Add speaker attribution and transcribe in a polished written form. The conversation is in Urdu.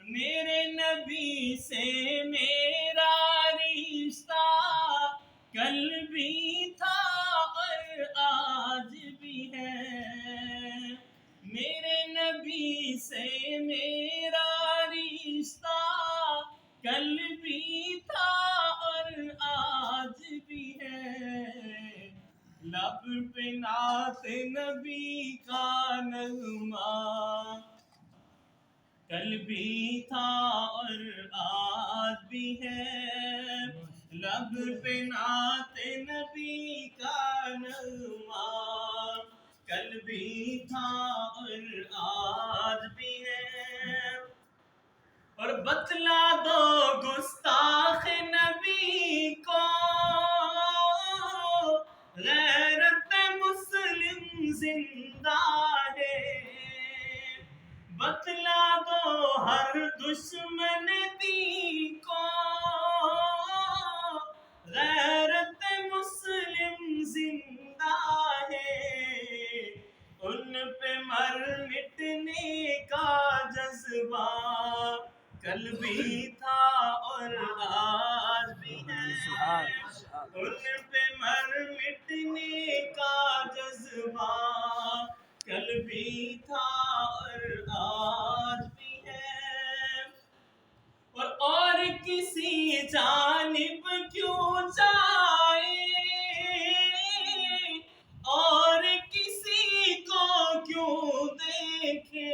Speaker 1: میرے نبی سے میرا رشتہ کل بھی تھا اور آج بھی ہے، میرے نبی سے میرا رشتہ کل بھی تھا اور آج بھی ہے، لب پہ نعت نبی کا نغمہ کل بھی تھا اور آج بھی ہے، لب پہ نعت نبی کا نغمہ کل بھی تھا اور آج بھی ہے، اور بتلا دو گستاخ نبی کو غیرت مسلم زندہ ہے، بتلا دو ہر دشمن دین کو غیرت مسلم زندہ ہے، ان پہ مر مٹنے کا جذبہ کل بھی تھا اور آج بھی ہے، ان پہ مر مٹنے کا جذبہ کل بھی تھا اور آج بھی ہے، اور کسی جانب کیوں جائے اور کسی کو کیوں دیکھے،